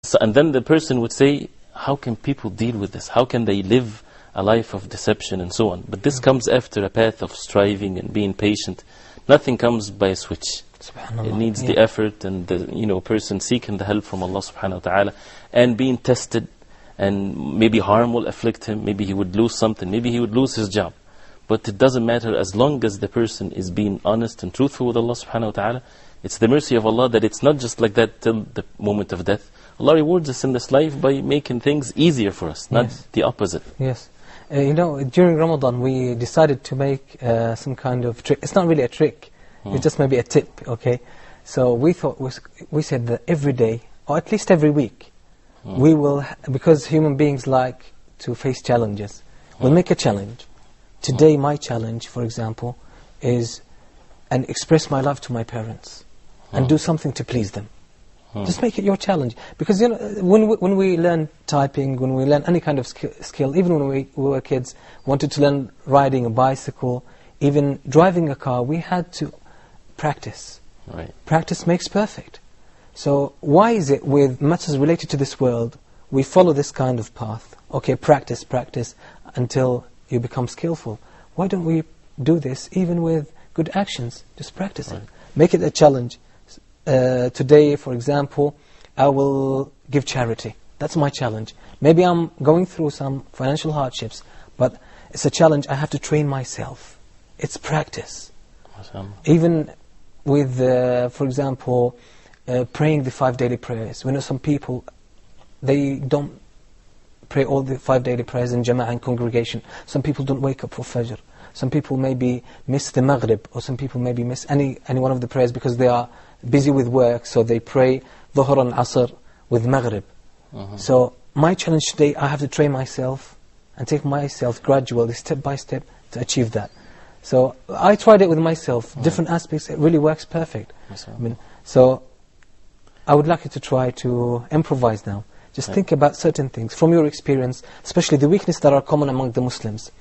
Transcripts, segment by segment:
So, and then the person would say, how can people deal with this? How can they live a life of deception and so on? But this comes after a path of striving and being patient. Nothing comes by a switch. It needs the effort and the person seeking the help from Allah subhanahu wa ta'ala and being tested, and maybe harm will afflict him, maybe he would lose something, maybe he would lose his job. But it doesn't matter as long as the person is being honest and truthful with Allah subhanahu wa ta'ala. It's the mercy of Allah that it's not just like that till the moment of death. Allah rewards us in this life by making things easier for us, not the opposite. Yes. During Ramadan we decided to make some kind of trick. It's not really a trick, it's just maybe a tip, okay? So we thought, we said that every day, or at least every week, we will, because human beings like to face challenges, we'll make a challenge. Today my challenge, for example, is and express my love to my parents and do something to please them. Just make it your challenge. Because when we learn typing, when we learn any kind of skill, even when we were kids, wanted to learn riding a bicycle, even driving a car, we had to practice. Right. Practice makes perfect. So why is it with matters related to this world, we follow this kind of path? Okay, practice until you become skillful. Why don't we do this even with good actions? Just practice it. Make it a challenge. Today, for example, I will give charity. That's my challenge. Maybe I'm going through some financial hardships, but it's a challenge. I have to train myself. It's practice. Even with, for example, praying the 5 daily prayers. We know some people, they don't pray all the 5 daily prayers in Jama'ah and congregation. Some people don't wake up for Fajr. Some people maybe miss the Maghrib, or some people maybe miss any one of the prayers because they are busy with work, so they pray Dhuhr and Asr with Maghrib. So my challenge today, I have to train myself and take myself gradually, step by step, to achieve that. So I tried it with myself, different aspects, it really works perfect. So I would like you to try to improvise now. Just think about certain things from your experience, especially the weaknesses that are common among the Muslims.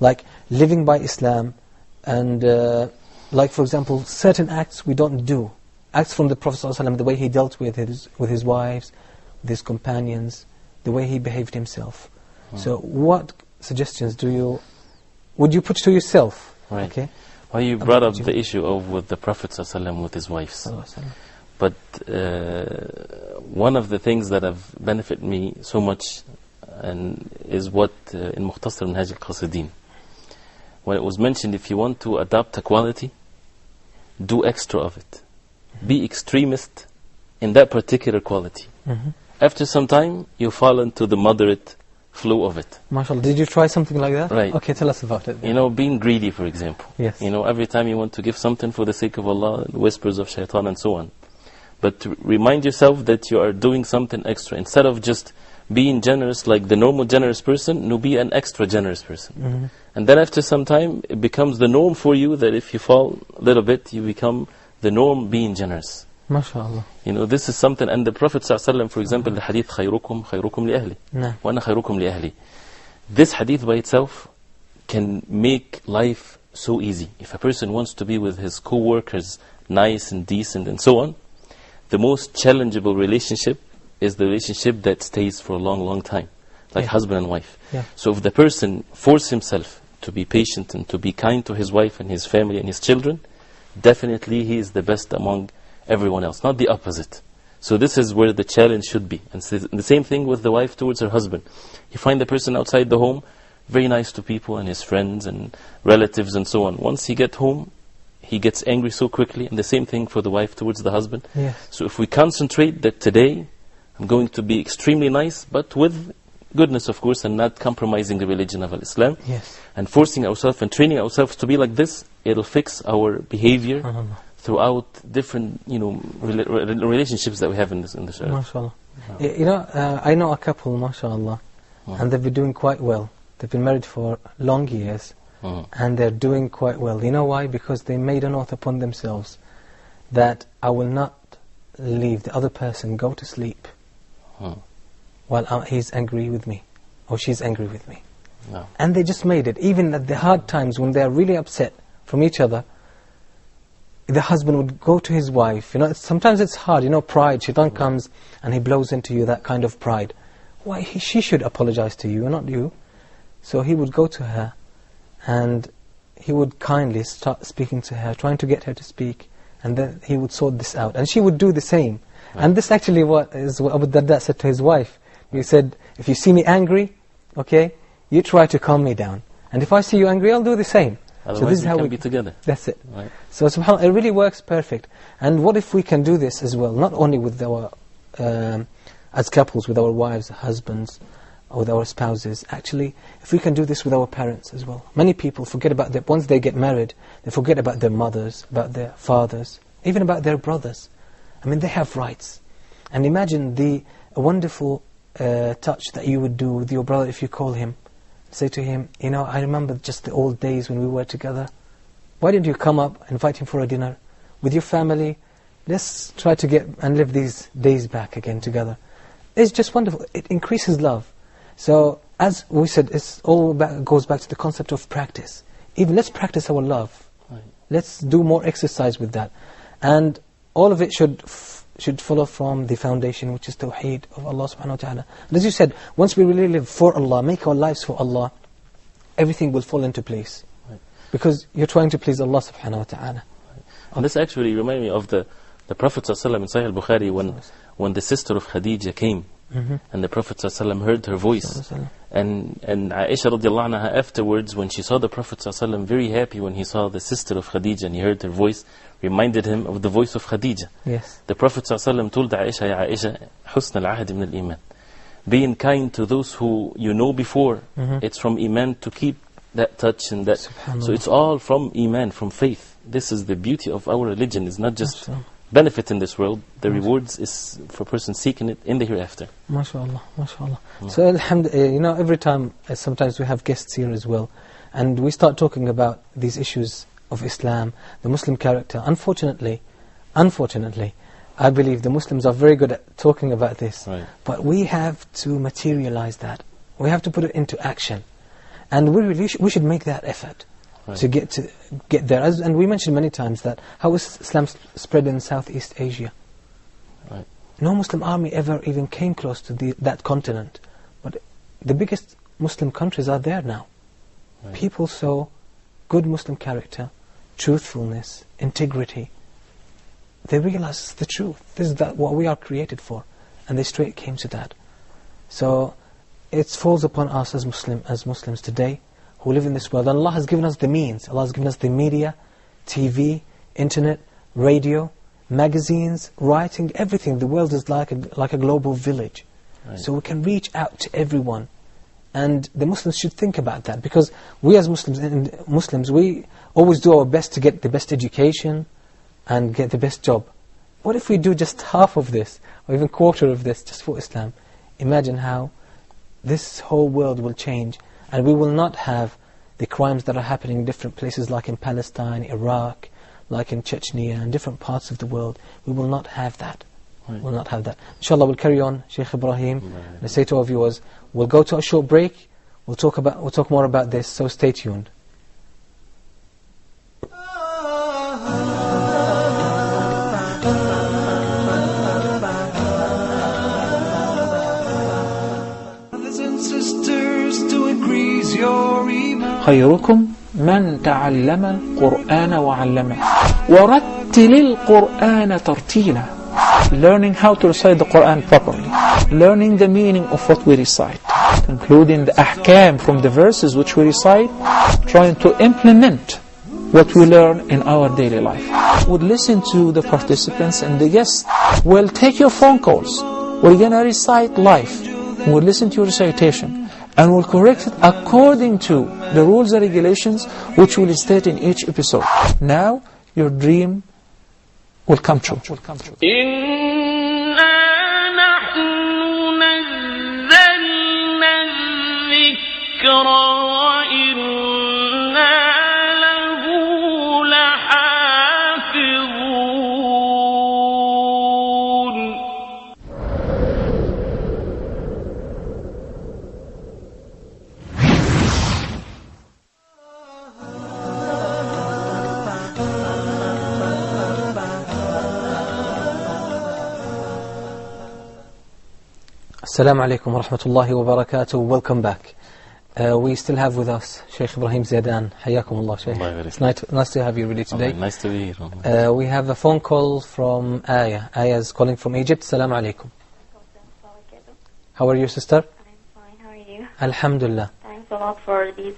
Like living by Islam, and like for example, certain acts we don't do. Acts from the Prophet ﷺ, the way he dealt with his wives, with his companions, the way he behaved himself. So what suggestions would you put to yourself? Right. Okay. Well, you brought up the issue of with the Prophet ﷺ with his wives. But one of the things that have benefited me so much and is what in Moutasem Minhaj al-Qasidin, when it was mentioned, if you want to adopt a quality, do extra of it. Be extremist in that particular quality. After some time, you fall into the moderate flow of it. MashaAllah, did you try something like that? Right. Okay, tell us about it. Being greedy, for example. Yes. Every time you want to give something for the sake of Allah, whispers of shaitan and so on. But to remind yourself that you are doing something extra. Instead of just being generous like the normal generous person, no, be an extra generous person. And then after some time, it becomes the norm for you that if you fall a little bit, you become the norm being generous. MashaAllah. This is something, and the Prophet ﷺ, for example, the hadith, خيركم لأهلي وأنا خيركم لأهلي. This hadith by itself can make life so easy. If a person wants to be with his co-workers nice and decent and so on, the most challengeable relationship is the relationship that stays for a long, long time, like husband and wife. So if the person forces himself to be patient and to be kind to his wife and his family and his children, definitely he is the best among everyone else, not the opposite. So this is where the challenge should be. And the same thing with the wife towards her husband. You find the person outside the home very nice to people and his friends and relatives and so on. Once he gets home, he gets angry so quickly, and the same thing for the wife towards the husband. So if we concentrate that today, I'm going to be extremely nice, but with goodness, of course, and not compromising the religion of Islam, and forcing ourselves and training ourselves to be like this, it'll fix our behavior throughout different relationships that we have in the Sharia. MashaAllah. I know a couple, MashaAllah, and they've been doing quite well. They've been married for long years, and they're doing quite well. You know why? Because they made an oath upon themselves that I will not leave the other person go to sleep while he's angry with me, or she's angry with me. And they just made it. Even at the hard times when they're really upset from each other, the husband would go to his wife. Sometimes it's hard, pride. Shaitan comes and he blows into you that kind of pride. Why, she should apologize to you, not you. So he would go to her and he would kindly start speaking to her, trying to get her to speak, and then he would sort this out. And she would do the same. Right. And this actually what Abu Darda said to his wife. He said, if you see me angry, okay, you try to calm me down. And if I see you angry, I'll do the same. Otherwise so this is how we can be together. That's it. Right. So subhanAllah, it really works perfect. And what if we can do this as well, not only with our, as couples, with our wives, husbands, or with our spouses. Actually, if we can do this with our parents as well. Many people forget about that. Once they get married, they forget about their mothers, about their fathers, even about their brothers. I mean, they have rights. And imagine the wonderful touch that you would do with your brother if you call him. Say to him, I remember just the old days when we were together. Why didn't you come up, invite him for a dinner? With your family, let's try to get and live these days back again together. It's just wonderful. It increases love. So, as we said, it's all goes back to the concept of practice. Even let's practice our love. Right. Let's do more exercise with that. And all of it should follow from the foundation, which is Tawheed of Allah subhanahu wa ta'ala. And as you said, once we really live for Allah, make our lives for Allah, everything will fall into place. Right. Because you're trying to please Allah subhanahu wa ta'ala. Right. And this actually reminds me of the Prophet ﷺ in Sahih al-Bukhari when the sister of Khadija came. And the Prophet ﷺ heard her voice. And Aisha radiallahu anha afterwards, when she saw the Prophet ﷺ very happy when he saw the sister of Khadija and he heard her voice, reminded him of the voice of Khadija. Yes. The Prophet ﷺ told Aisha, Ya Aisha, حسن العهد من الإيمان. Being kind to those who you know before, it's from Iman to keep that touch and that. So it's all from Iman, from faith. This is the beauty of our religion. It's not just benefit in this world, the rewards is for a person seeking it in the hereafter. MashaAllah, MashaAllah. So alhamdulillah, every time, sometimes we have guests here as well, and we start talking about these issues of Islam, the Muslim character. Unfortunately, I believe the Muslims are very good at talking about this, right. But we have to materialize that. We have to put it into action. And we should make that effort. Right. To get there. And we mentioned many times that how is Islam spread in Southeast Asia? Right. No Muslim army ever even came close to that continent. But the biggest Muslim countries are there now. Right. People saw good Muslim character, truthfulness, integrity. They realized the truth. This is what we are created for. And they straight came to that. So it falls upon us as Muslims today, who live in this world. And Allah has given us the means. Allah has given us the media, TV, internet, radio, magazines, writing, everything. The world is like a global village. Right. So we can reach out to everyone. And the Muslims should think about that. Because we as Muslims, we always do our best to get the best education and get the best job. What if we do just half of this, or even quarter of this, just for Islam? Imagine how this whole world will change. And we will not have the crimes that are happening in different places, like in Palestine, Iraq, like in Chechnya, and different parts of the world. We will not have that. Right. We will not have that. Inshallah, we'll carry on, Shaykh Ibrahim. Right. And I say to our viewers, we'll go to a short break. We'll talk more about this. So stay tuned. خيركم من تعلم القرآن وعلمه ورتل القرآن ترتيلا. Learning how to recite the Quran properly, learning the meaning of what we recite, including the ahkam from the verses which we recite, trying to implement what we learn in our daily life. Would listen to the participants and the guests. We'll take your phone calls. We're going to recite live. We'll listen to your recitation. And we'll correct it according to the rules and regulations which will state in each episode. Now, your dream will come true. Assalamu alaikum wa rahmatullahi wa barakatuh. Welcome back. We still have with us Shaykh Ibrahim Ziadan. Hayakumullah, Shaykh. It's nice to have you really today. Nice to be here. We have a phone call from Aya. Aya is calling from Egypt. Assalamu alaikum. How are you, sister? I'm fine. How are you? Alhamdulillah. Thanks a lot for these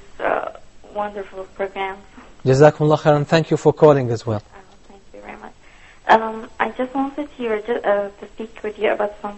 wonderful programs. Jazakumullah khairan. Thank you for calling as well. Thank you very much. I just wanted to speak with you about something.